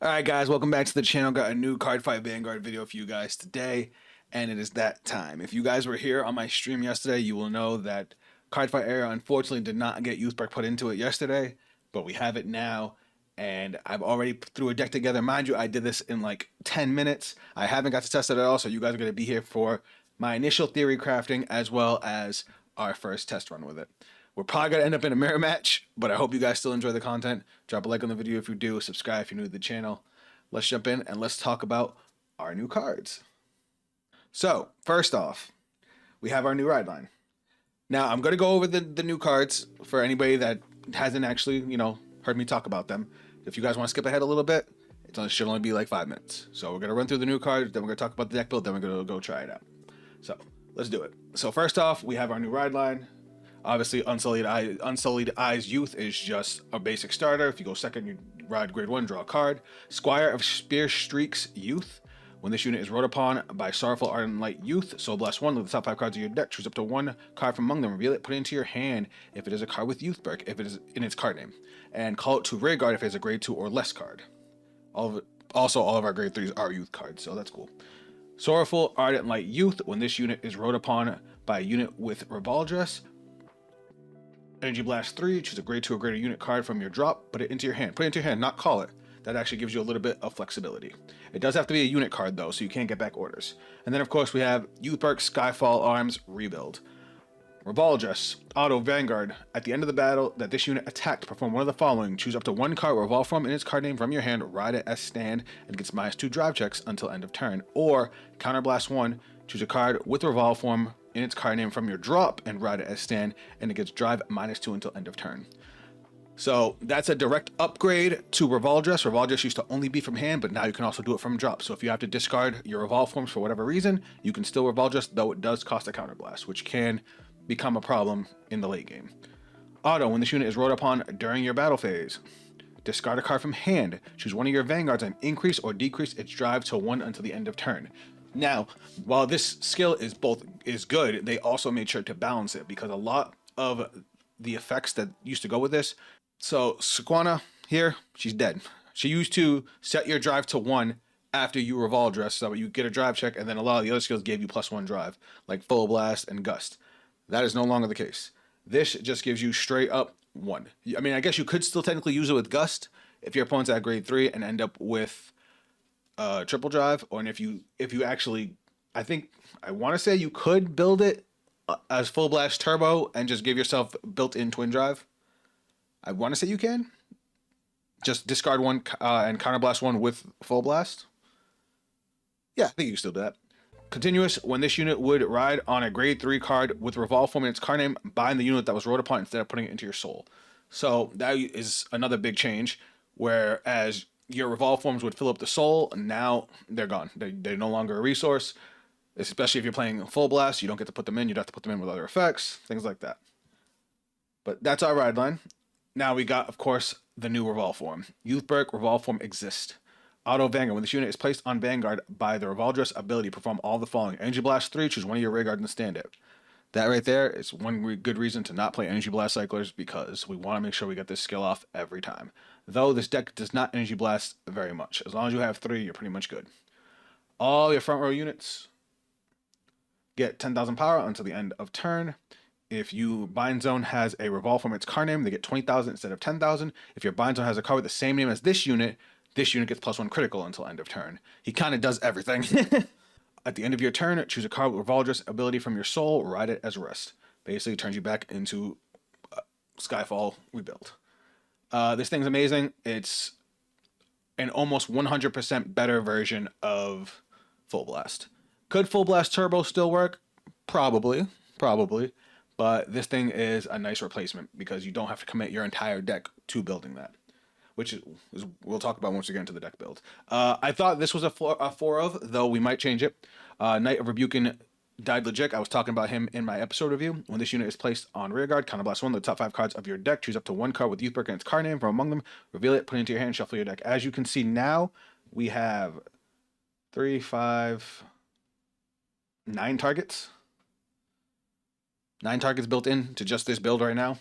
Alright guys, welcome back to the channel. Got a new Cardfight Vanguard video for you guys today, and it is that time. If you guys were here on my stream yesterday, you will know that Cardfight Era unfortunately did not get Youthberk put into it yesterday, but we have it now, and I've already threw a deck together. Mind you, I did this in like 10 minutes. I haven't got to test it at all, so you guys are going to be here for my initial theory crafting as well as our first test run with it. We're probably going to end up in a mirror match, but I hope you guys still enjoy the content. Drop a like on the video if you do, subscribe if you're new to the channel. Let's jump in and let's talk about our new cards. So, first off, we have our new ride line. Now, I'm going to go over the new cards for anybody that hasn't actually, heard me talk about them. If you guys want to skip ahead a little bit, it should only be like 5 minutes. So we're going to run through the new cards, then we're going to talk about the deck build, then we're going to go try it out. So, let's do it. So first off, we have our new ride line. Obviously, Unsullied Eyes Youth is just a basic starter. If you go second, you ride grade 1, draw a card. Squire of Spear Streaks Youth. When this unit is rode upon by Sorrowful Ardent Light Youth, Soul Blast 1, look at the top 5 cards of your deck, choose up to 1 card from among them, reveal it, put it into your hand if it is a card with Youthberk, if it is in its card name, and call it to rearguard if it is a grade 2 or less card. Also, all of our grade 3s are Youth cards, so that's cool. Sorrowful Ardent Light Youth, when this unit is rode upon by a unit with Revoldrass, Energy Blast 3, choose a grade 2 or greater unit card from your drop, put it into your hand. Put it into your hand, not call it. That actually gives you a little bit of flexibility. It does have to be a unit card though, so you can't get back orders. And then of course we have Youthberk Skyfall Arms Rebuild. Revoldrass, Auto Vanguard. At the end of the battle that this unit attacked, perform one of the following. Choose up to 1 card or Revolve form in its card name from your hand, ride it as stand, and gets -2 drive checks until end of turn. Or Counterblast 1, choose a card with Revolve form in its card name from your drop and ride it as stand, and it gets drive -2 until end of turn. So that's a direct upgrade to Revoldrass. Revoldrass used to only be from hand, but now you can also do it from drop. So if you have to discard your Revolve forms for whatever reason, you can still Revoldrass, though it does cost a Counterblast, which can become a problem in the late game. Auto, when this unit is rode upon during your battle phase, discard a card from hand, choose one of your Vanguards and increase or decrease its drive to 1 until the end of turn. Now, while this skill is good, they also made sure to balance it because a lot of the effects that used to go with this. So Sequana here, she's dead. She used to set your drive to 1 after you Revoldrass, so you get a drive check, and then a lot of the other skills gave you +1 drive, like Full Blast and Gust. That is no longer the case. This just gives you straight up 1. I mean, I guess you could still technically use it with Gust if your opponent's at grade 3 and end up with triple drive, or if you actually, I want to say you could build it as Full Blast Turbo and just give yourself built-in twin drive. I want to say you can just discard 1 and counterblast 1 with Full Blast. Yeah, I think you can still do that. Continuous, when this unit would ride on a grade 3 card with Revolve form in its card name, bind the unit that was rode upon instead of putting it into your soul. So that is another big change, whereas your Revolve forms would fill up the soul, and now they're gone. They're no longer a resource, especially if you're playing Full Blast. You don't get to put them in. You'd have to put them in with other effects, things like that. But that's our ride line. Now we got, of course, the new Revolve form. Youthberk Revolve form exists. Auto Vanguard, when this unit is placed on Vanguard by the Revoldrass ability, perform all the following. Energy Blast 3, choose one of your rear guard and stand it. That right there is one good reason to not play Energy Blast Cyclers, because we want to make sure we get this skill off every time. Though this deck does not Energy Blast very much. As long as you have 3, you're pretty much good. All your front row units get 10,000 power until the end of turn. If your bind zone has a Revolve from its card name, they get 20,000 instead of 10,000. If your bind zone has a card with the same name as this unit gets +1 critical until end of turn. He kind of does everything. At the end of your turn, choose a card with Revoldrass ability from your soul, ride it as rest. Basically turns you back into Skyfall rebuild. This thing's amazing. It's an almost 100% better version of Full Blast. Could Full Blast Turbo still work? Probably. But this thing is a nice replacement because you don't have to commit your entire deck to building that, which is we'll talk about once we get into the deck build. I thought this was a 4 of, though we might change it. Knight of Rebuking died legit. I was talking about him in my episode review. When this unit is placed on rearguard, counterblast 1, the top 5 cards of your deck, choose up to 1 card with Youthberk and its card name from among them, reveal it, put it into your hand, shuffle your deck. As you can see now, we have 3, 5, 9 targets. 9 targets built in to just this build right now.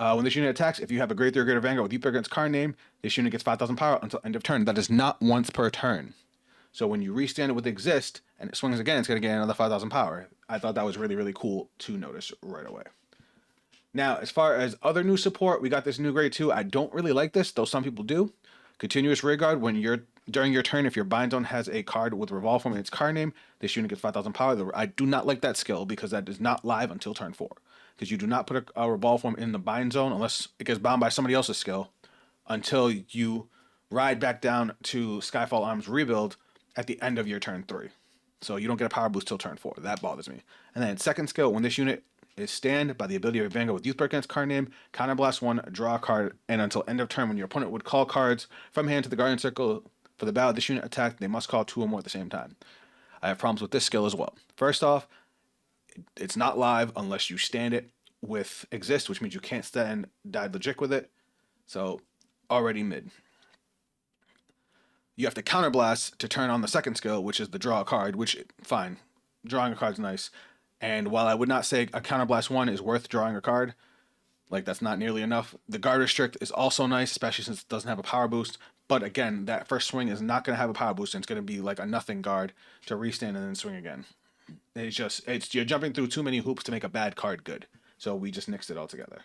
When this unit attacks, if you have a grade 3 or greater Vanguard with Youthberk against card name, this unit gets 5,000 power until end of turn. That is not once per turn. So when you restand it with Exist and it swings again, it's going to get another 5,000 power. I thought that was really, really cool to notice right away. Now, as far as other new support, we got this new grade 2. I don't really like this, though some people do. Continuous Rearguard, during your turn, if your bind zone has a card with Revolve Form in its card name, this unit gets 5,000 power. I do not like that skill because that is not live until turn 4. Because you do not put a Revolve Form in the bind zone unless it gets bound by somebody else's skill until you ride back down to Skyfall Arms Rebuild at the end of your turn 3. So you don't get a power boost till turn 4. That bothers me. And then second skill, when this unit is stand by the ability of Vanguard with Youthberk against card name, counterblast 1, draw a card, and until end of turn, when your opponent would call cards from hand to the Guardian Circle for the battle, this unit attacked, they must call 2 or more at the same time. I have problems with this skill as well. First off, it's not live unless you stand it with Exist, which means you can't stand Died Logic with it. So already mid. You have to counterblast to turn on the second skill, which is the draw a card, which, fine, drawing a card's nice. And while I would not say a counterblast 1 is worth drawing a card, like that's not nearly enough, the guard restrict is also nice, especially since it doesn't have a power boost. But again, that first swing is not going to have a power boost, and it's going to be like a nothing guard to restand and then swing again. You're jumping through too many hoops to make a bad card good. So we just nixed it all together.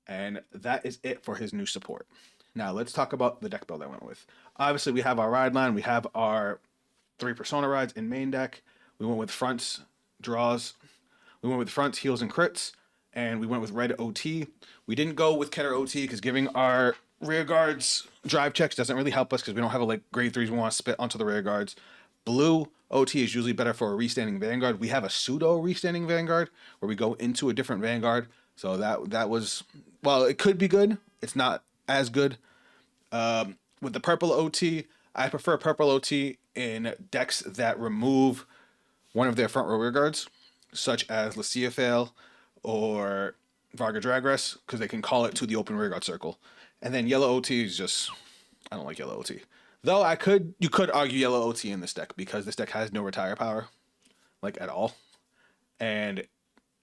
And that is it for his new support. Now let's talk about the deck build I went with. Obviously, we have our ride line. We have our 3 Persona rides in main deck. We went with fronts, draws. We went with fronts, heals, and crits. And we went with red OT. We didn't go with Keter OT because giving our rear guards drive checks doesn't really help us because we don't have a grade 3s we want to spit onto the rear guards. Blue OT is usually better for a restanding Vanguard. We have a pseudo restanding Vanguard where we go into a different Vanguard. So that was, well, it could be good. It's not as good. With the purple OT, I prefer purple OT in decks that remove one of their front row rear guards, such as Skyfall or Varga Dragres, because they can call it to the open rear guard circle. And then yellow OT is just, I don't like yellow OT. Though you could argue yellow OT in this deck because this deck has no retire power, like at all. And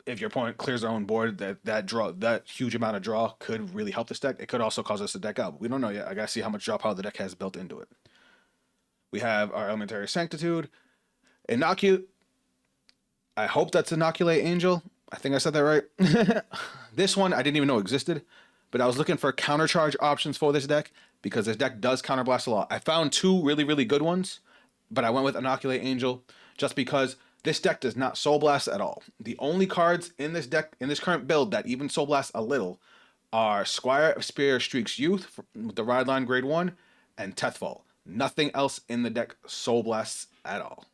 if your opponent clears their own board, that huge amount of draw could really help this deck. It could also cause us to deck out, but we don't know yet. I gotta see how much draw power the deck has built into it. We have our Elementary Sanctitude, Inoculate. I hope that's Inoculate Angel. I think I said that right. This one I didn't even know existed, but I was looking for countercharge options for this deck because this deck does counterblast a lot. I found 2 really, really good ones, but I went with Inoculate Angel just because this deck does not Soul Blast at all. The only cards in this deck, in this current build, that even Soul Blast a little are Squire of Spear Streaks Youth with the Ride Line Grade 1 and Tethfall. Nothing else in the deck Soul Blasts at all.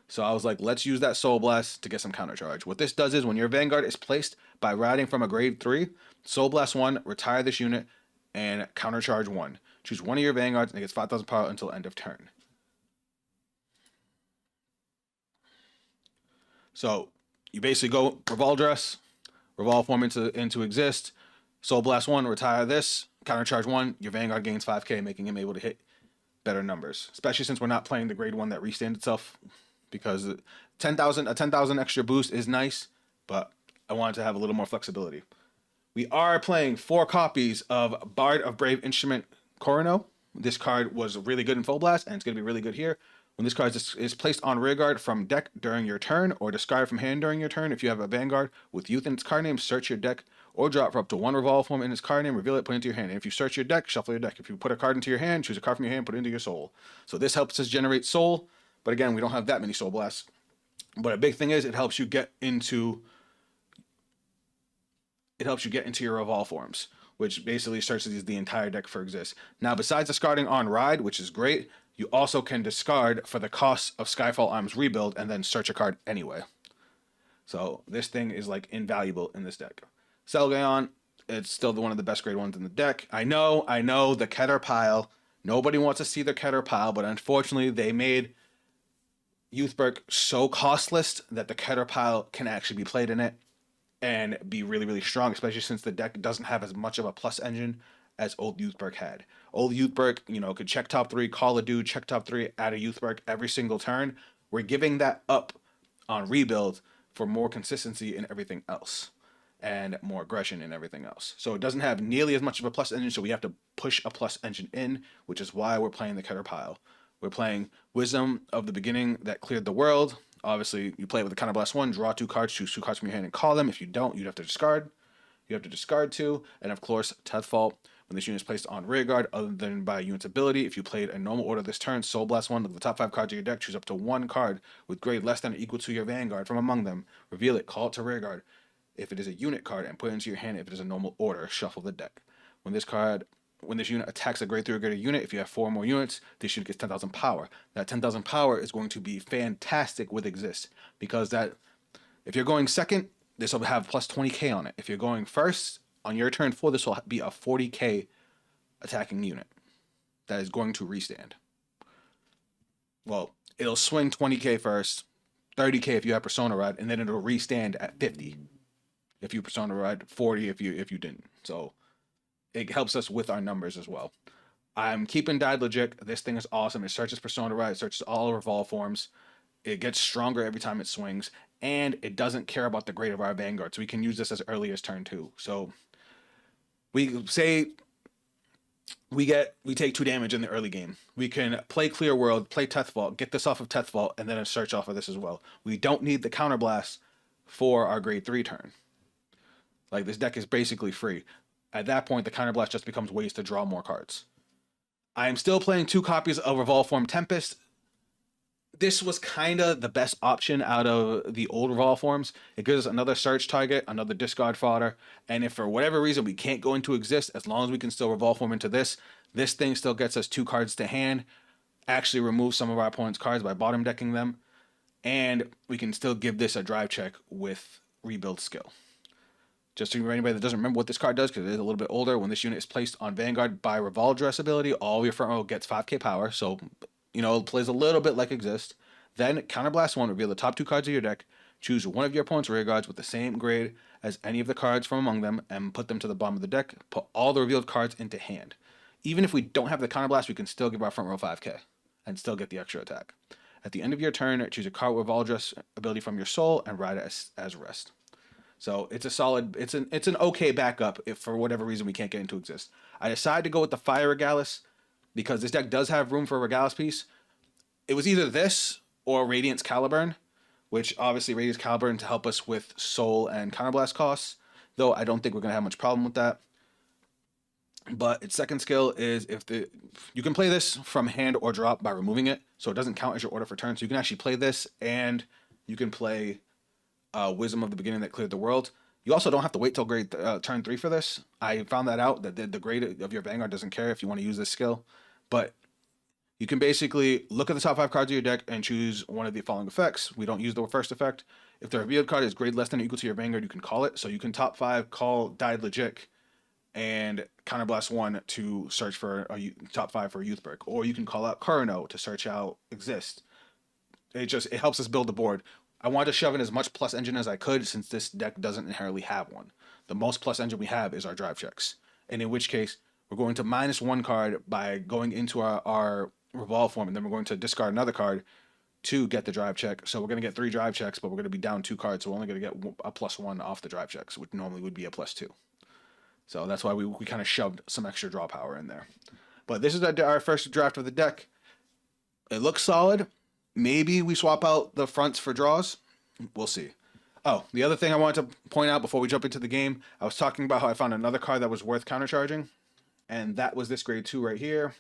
So I was like, let's use that Soul Blast to get some countercharge. What this does is when your Vanguard is placed by riding from a grade 3, Soul Blast 1, retire this unit, and countercharge 1. Choose one of your Vanguards and it gets 5,000 power until end of turn. So you basically go Revolve Dress, Revolve Form into Exist, Soul Blast 1, retire this, countercharge 1, your Vanguard gains 5k, making him able to hit better numbers. Especially since we're not playing the grade 1 that restands itself, because a 10,000 extra boost is nice, but I wanted to have a little more flexibility. We are playing 4 copies of Bard of Brave Instrument Corono. This card was really good in Full Blast, and it's going to be really good here. When this card is placed on rearguard from deck during your turn, or discard from hand during your turn, if you have a Vanguard with Youth in its card name, search your deck, or drop for up to 1 Revolve Form in its card name, reveal it, put it into your hand. And if you search your deck, shuffle your deck. If you put a card into your hand, choose a card from your hand, put it into your soul. So this helps us generate soul, but again, we don't have that many Soul Blasts. But a big thing is it helps you get into your Revolve Forms, which basically searches the entire deck for Exist. Now, besides discarding on Ride, which is great, you also can discard for the cost of Skyfall Arms Rebuild and then search a card anyway. So this thing is like invaluable in this deck. Selgaon, it's still one of the best grade ones in the deck. I know, the Keter pile. Nobody wants to see the Keter pile, but unfortunately they made Youthberk so costless that the Keter pile can actually be played in it and be really, really strong, especially since the deck doesn't have as much of a plus engine as old Youthberk had. Old Youthberk, could check top 3, call a dude, check top 3, add a Youthberk every single turn. We're giving that up on rebuild for more consistency and everything else. and more aggression and everything else. So it doesn't have nearly as much of a plus engine, so we have to push a plus engine in, which is why we're playing the Cutter Pile. We're playing Wisdom of the Beginning that cleared the world. Obviously, you play with the Counterblast 1, draw 2 cards, choose 2 cards from your hand and call them. If you don't, you'd have to discard. You have to discard 2, and of course, Deathfall. When this unit is placed on rearguard, other than by unit's ability, if you played a normal order this turn, Soul Blast 1, look at the top 5 cards of your deck, choose up to 1 card with grade less than or equal to your Vanguard from among them, reveal it, call it to rearguard if it is a unit card, and put it into your hand if it is a normal order, shuffle the deck. When this unit attacks a grade 3 or greater unit, if you have 4 more units, this unit gets 10,000 power. That 10,000 power is going to be fantastic with Exist, because that, if you're going second, this will have plus 20k on it. If you're going first, on your turn 4, this will be a 40k attacking unit that is going to restand. Well, it'll swing 20k first, 30k if you have Persona Ride, and then it'll restand at 50 if you Persona Ride, 40 if you didn't. So it helps us with our numbers as well. I'm keeping Died Legit. This thing is awesome. It searches Persona Ride, it searches all Revolve forms. It gets stronger every time it swings, and it doesn't care about the grade of our Vanguard, so we can use this as early as turn 2. So we say we take 2 damage in the early game. We can play Clear World, play Deathfall, get this off of Deathfall, and then a search off of this as well. We don't need the Counterblast for our grade 3 turn. Like, this deck is basically free. At that point, the Counterblast just becomes ways to draw more cards. I am still playing 2 copies of Revolve Form Tempest. This was kind of the best option out of the old Revolve forms. It gives us another search target, another discard fodder, and if for whatever reason we can't go into Exist, as long as we can still Revolve form into this thing still gets us 2 cards to hand, actually remove some of our opponent's cards by bottom decking them, and we can still give this a drive check with Rebuild skill. Just for anybody that doesn't remember what this card does, because it is a little bit older, when this unit is placed on Vanguard by Revolve Dress ability, all of your front row gets 5k power, so it plays a little bit like Exist. Then Counterblast 1, reveal the top 2 cards of your deck, choose one of your opponent's rear guards with the same grade as any of the cards from among them, and put them to the bottom of the deck. Put all the revealed cards into hand. Even if we don't have the Counterblast, we can still give our front row 5k and still get the extra attack. At the end of your turn, choose a card with Revolve Dress ability from your soul and ride it as rest. So it's a solid, it's an okay backup if for whatever reason we can't get into Exist. I decided to go with the Fire Regalis because this deck does have room for a Regalis piece. It was either this or Radiance Caliburn, which obviously Radiance Caliburn to help us with Soul and Counterblast costs, though I don't think we're going to have much problem with that. But its second skill is you can play this from hand or drop by removing it, so it doesn't count as your order for turn. So you can actually play this, and you can play Wisdom of the Beginning that cleared the world. You also don't have to wait till grade turn 3 for this. I found that out, that the grade of your Vanguard doesn't care if you want to use this skill. But you can basically look at the top 5 cards of your deck and choose one of the following effects. We don't use the first effect. If the revealed card is grade less than or equal to your Vanguard, you can call it. So you can top 5, call Died Legit, and Counterblast 1 to search for a top 5 for Youthberk. Or you can call out Kurano to search out Exist. It helps us build the board. I wanted to shove in as much plus engine as I could since this deck doesn't inherently have one. The most plus engine we have is our drive checks. And in which case, we're going to -1 card by going into our Revolve form, and then we're going to discard another card to get the drive check. So we're going to get 3 drive checks, but we're going to be down 2 cards, so we're only going to get a +1 off the drive checks, which normally would be a +2. So that's why we kind of shoved some extra draw power in there. But this is our first draft of the deck. It looks solid. Maybe we swap out the fronts for draws. We'll see. Oh, the other thing I wanted to point out before we jump into the game, I was talking about how I found another card that was worth countercharging, and that was this grade 2 right here.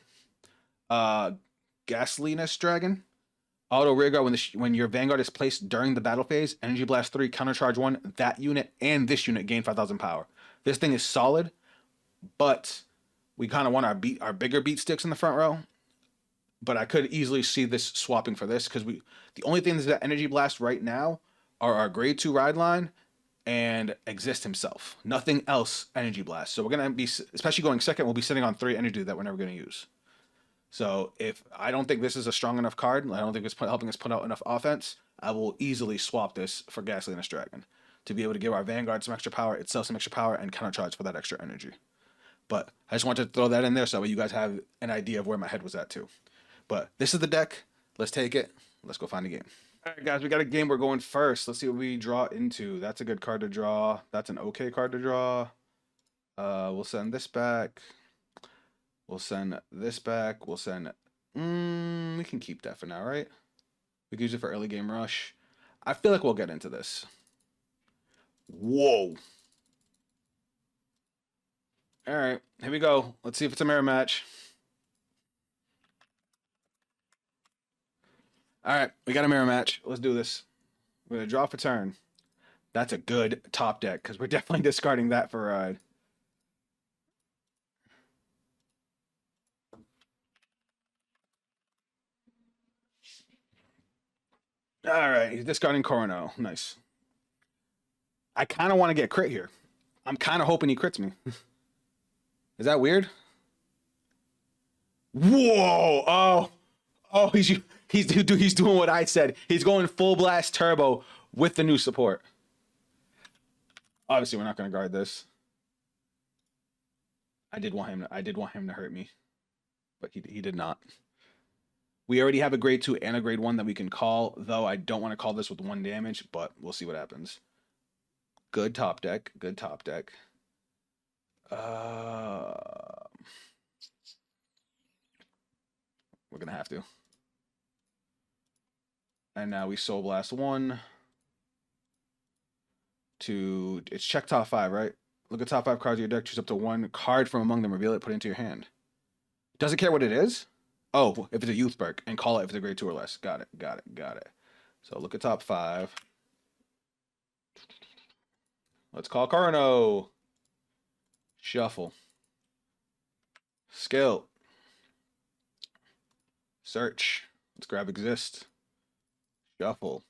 Gasolinus Dragon. Auto rearguard when your Vanguard is placed during the battle phase. Energy Blast 3, countercharge 1. That unit and this unit gain 5,000 power. This thing is solid, but we kind of want our bigger beat sticks in the front row. But I could easily see this swapping for this because the only thing that's that Energy Blast right now are our grade 2 ride line and Exist himself. Nothing else Energy Blast. So we're gonna be, especially going second, we'll be sitting on 3 energy that we're never gonna use. So if I don't think this is a strong enough card, I don't think it's helping us put out enough offense, I will easily swap this for Gasolinus Dragon to be able to give our Vanguard some extra power, itself some extra power, and countercharge for that extra energy. But I just wanted to throw that in there so you guys have an idea of where my head was at too. But this is the deck. Let's take it. Let's go find a game. All right, guys, we got a game. We're going first. Let's see what we draw into. That's a good card to draw. That's an okay card to draw. We'll send this back. We'll send this back. We'll send. We can keep that for now, right? We can use it for early game rush. I feel like we'll get into this. Whoa. All right, here we go. Let's see if it's a mirror match. All right, we got a mirror match. Let's do this. We're going to draw for turn. That's a good top deck because we're definitely discarding that for a ride. All right, he's discarding Corono. Nice. I kind of want to get crit here. I'm kind of hoping he crits me. Is that weird? Whoa! Oh, he's doing what I said. He's going full blast turbo with the new support. Obviously, we're not going to guard this. I did want him to hurt me, but he did not. We already have a grade 2 and a grade 1 that we can call, though I don't want to call this with 1 damage, but we'll see what happens. Good top deck. Good top deck. We're going to have to. And now we Soul Blast 1 to... It's check top 5, right? Look at top 5 cards of your deck. Choose up to 1 card from among them. Reveal it. Put it into your hand. Doesn't care what it is? Oh, if it's a Youthberk. And call it if it's a grade 2 or less. Got it. So look at top 5. Let's call Carno. Shuffle. Skill. Search. Let's grab Exist. Shuffle.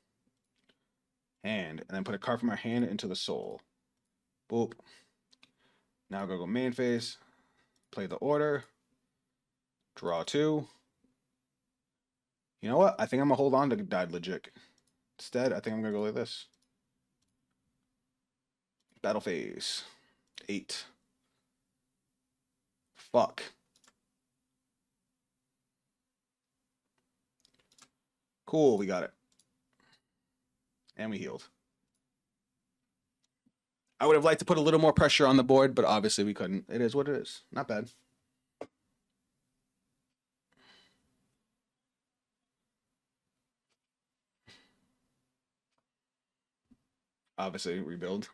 Hand. And then put a card from our hand into the soul. Boop. Now we're going to go main phase. Play the order. Draw 2. You know what? I think I'm going to hold on to Died Legit. Instead, I think I'm going to go like this. Battle phase. 8. Fuck. Cool, we got it. And we healed. I would have liked to put a little more pressure on the board, but obviously we couldn't. It is what it is. Not bad. Obviously, rebuild.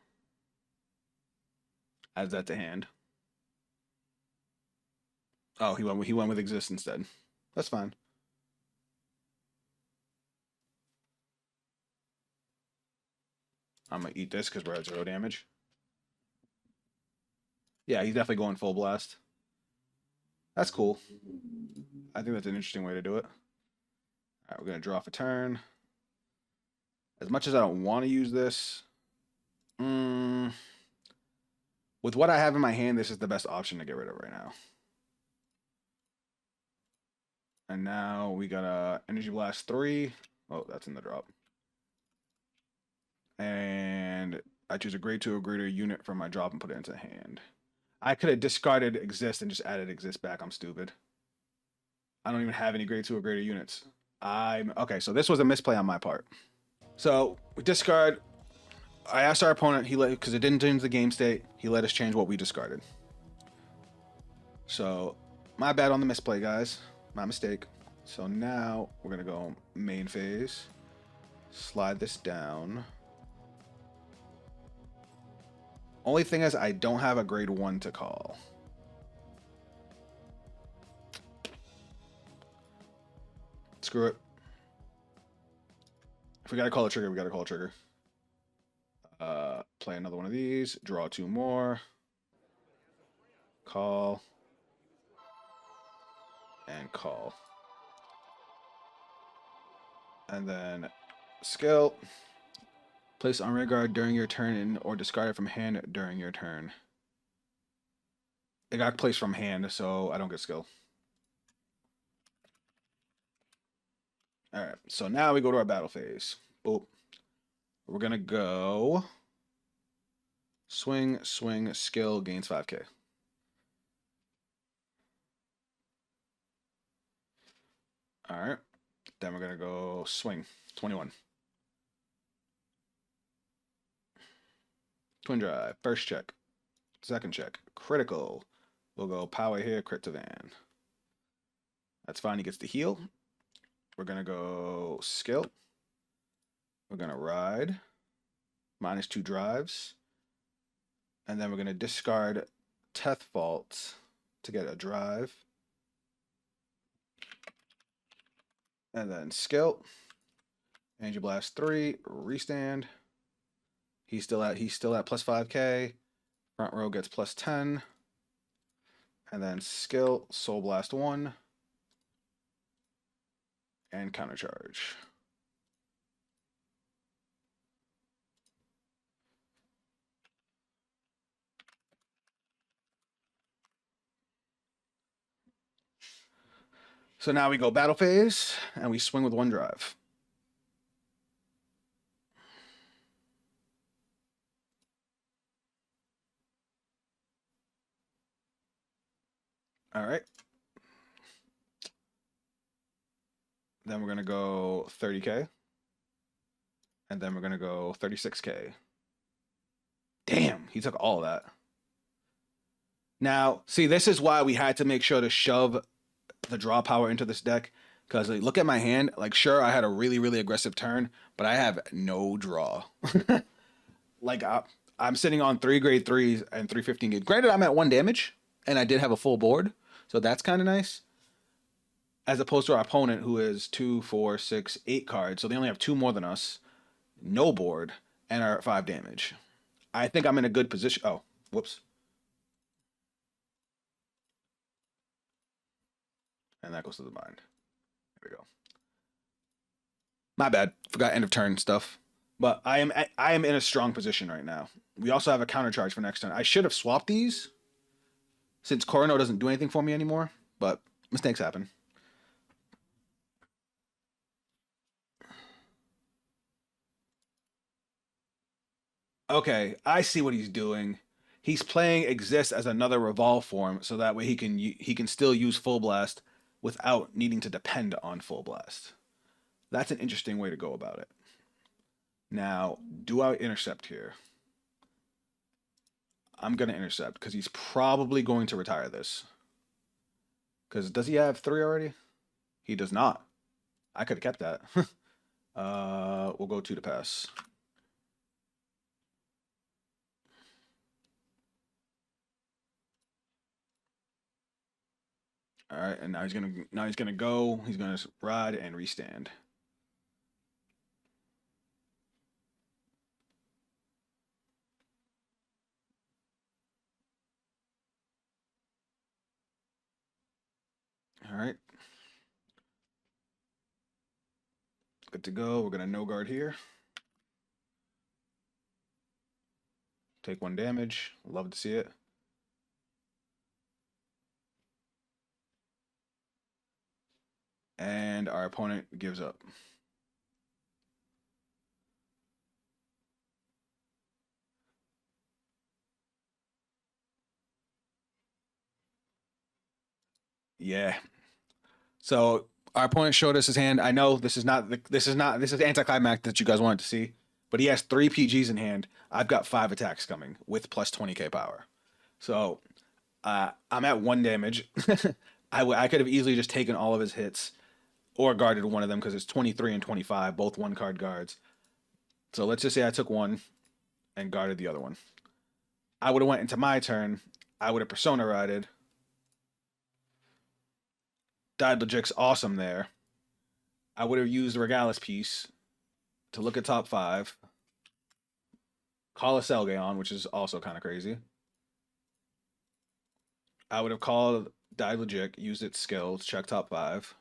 Adds that to hand. Oh, he went with Exist instead. That's fine. I'm gonna eat this because we're at 0 damage. Yeah, he's definitely going full blast. That's cool. I think that's an interesting way to do it. All right, we're gonna draw for turn. As much as I don't want to use this, with what I have in my hand, this is the best option to get rid of right now. And now we got a Energy Blast 3. Oh, that's in the drop. And I choose a grade 2 or greater unit from my drop and put it into the hand. I could have discarded Exist and just added Exist back. I'm stupid. I don't even have any grade 2 or greater units. Okay, so this was a misplay on my part. So we discard. I asked our opponent, because it didn't change the game state, he let us change what we discarded. So my bad on the misplay, guys. My mistake. So now we're gonna go main phase. Slide this down. Only thing is I don't have a grade 1 to call. Screw it. If we gotta call a trigger, we gotta call a trigger. Play another one of these. Draw 2 more. Call. And call. And then skill. Place on rear guard during your turn or discard it from hand during your turn. It got placed from hand, so I don't get skill. Alright, so now we go to our battle phase. Boop. We're gonna go swing, skill, gains 5k. Alright. Then we're gonna go swing. 21. Twin drive. First check. Second check. Critical. We'll go power here. Crit to Van. That's fine. He gets the heal. We're gonna go skill. We're gonna ride. -2 drives. And then we're gonna discard Teth Fault to get a drive. And then skill. Energy Blast 3. Restand. He's still at plus 5k. Front row gets plus 10. And then skill, Soul Blast 1. And counter charge. So now we go battle phase, and we swing with 1 drive. All right. Then we're going to go 30k. And then we're going to go 36k. Damn, he took all of that. Now, see, this is why we had to make sure to shove the draw power into this deck. Because like, look at my hand. Like, sure, I had a really, really aggressive turn, but I have no draw. Like, I'm sitting on 3 grade 3s and 315 gauge. Granted, I'm at 1 damage, and I did have a full board. So that's kind of nice. As opposed to our opponent, who is 2, 4, 6, 8 cards. So they only have 2 more than us. No board, and are at 5 damage. I think I'm in a good position. Oh, whoops. And that goes to the mind. There we go. My bad. Forgot end of turn stuff. But I am in a strong position right now. We also have a counter charge for next turn. I should have swapped these, since Corono doesn't do anything for me anymore. But mistakes happen. Okay, I see what he's doing. He's playing Exist as another Revolve form, so that way he can still use Full Blast without needing to depend on Full Blast. That's an interesting way to go about it. Now, do I intercept here? I'm going to intercept because he's probably going to retire this. Because does he have 3 already? He does not. I could have kept that. We'll go 2 to pass. All right, and now he's gonna go. He's gonna ride and restand. All right, good to go. We're gonna no guard here. Take 1 damage. Love to see it. And our opponent gives up. Yeah. So our opponent showed us his hand. I know this is anticlimactic that you guys wanted to see, but he has 3 PGs in hand. I've got 5 attacks coming with plus 20k power. So I'm at 1 damage. I could have easily just taken all of his hits or guarded one of them because it's 23 and 25, both 1-card guards. So let's just say I took one and guarded the other one. I would have went into my turn. I would have Persona Rided. Daedalus awesome there. I would have used the Regalis piece to look at top 5. Call a Selgaeon, which is also kind of crazy. I would have called Daedalus, used its skill to check top 5.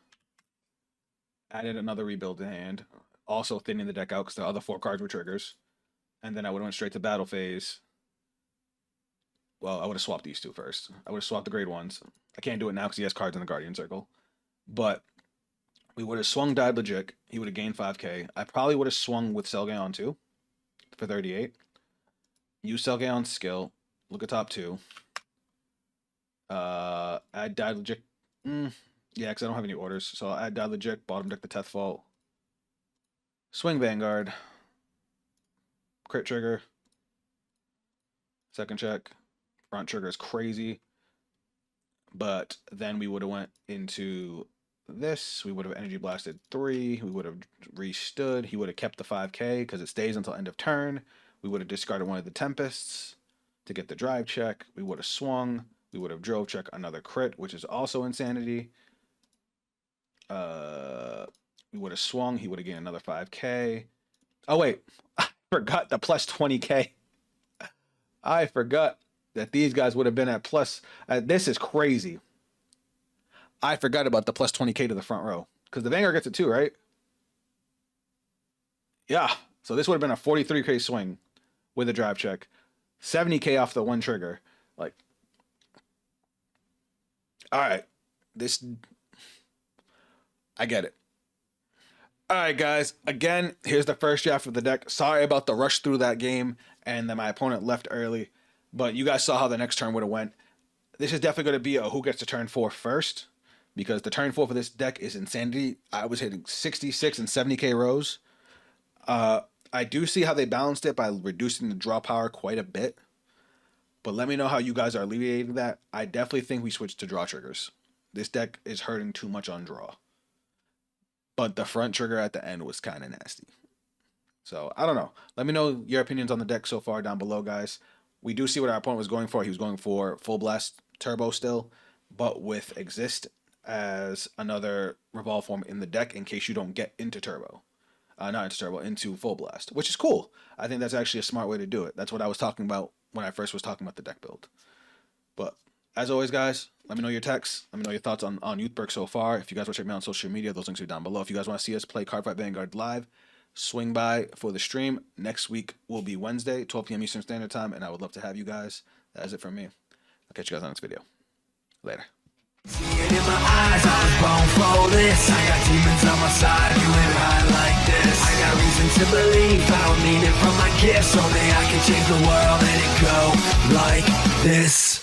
Added another rebuild to hand, also thinning the deck out because the other 4 cards were triggers. And then I would have went straight to battle phase. Well, I would have swapped these 2 first. I would have swapped the grade 1s. I can't do it now because he has cards in the Guardian Circle. But we would have swung Daedalus. He would have gained 5k. I probably would have swung with Selgaeon too for 38. Use Selgaeon's skill. Look at top 2. Add Daedalus. Yeah, because I don't have any orders. So I'll add Deadly Jick, bottom deck the Tethfall. Swing Vanguard. Crit trigger. Second check. Front trigger is crazy. But then we would have went into this. We would have energy blasted 3. We would have restood. He would have kept the 5k because it stays until end of turn. We would have discarded one of the Tempests to get the drive check. We would have swung. We would have drove check another crit, which is also insanity. We would have swung. He would have gained another 5k. Oh, wait. I forgot the plus 20k. I forgot that these guys would have been at plus. This is crazy. I forgot about the plus 20k to the front row. Because the Vanguard gets it too, right? Yeah. So this would have been a 43k swing with a drive check. 70k off the one trigger. Like, all right. This, I get it. All right, guys. Again, here's the first draft of the deck. Sorry about the rush through that game and then my opponent left early. But you guys saw how the next turn would have went. This is definitely going to be a who gets to turn 4 first. Because the turn 4 for this deck is insanity. I was hitting 66 and 70k rows. I do see how they balanced it by reducing the draw power quite a bit. But let me know how you guys are alleviating that. I definitely think we switched to draw triggers. This deck is hurting too much on draw. But the front trigger at the end was kind of nasty. So, I don't know. Let me know your opinions on the deck so far down below, guys. We do see what our opponent was going for. He was going for Full Blast Turbo still, but with Exist as another revolve form in the deck in case you don't get into Turbo. Not into Turbo, into Full Blast, which is cool. I think that's actually a smart way to do it. That's what I was talking about when I first was talking about the deck build. But as always, guys, let me know your texts. Let me know your thoughts on Youthberk so far. If you guys want to check me out on social media, those links are down below. If you guys want to see us play Cardfight Vanguard live, swing by for the stream. Next week will be Wednesday, 12 p.m. Eastern Standard Time, and I would love to have you guys. That is it from me. I'll catch you guys on the next video. Later. See it in my eyes, I was born for this. I got demons on my side, you ain't high like this. I got reason to believe, I don't need it from my gifts. Only I can change the world and it go like this.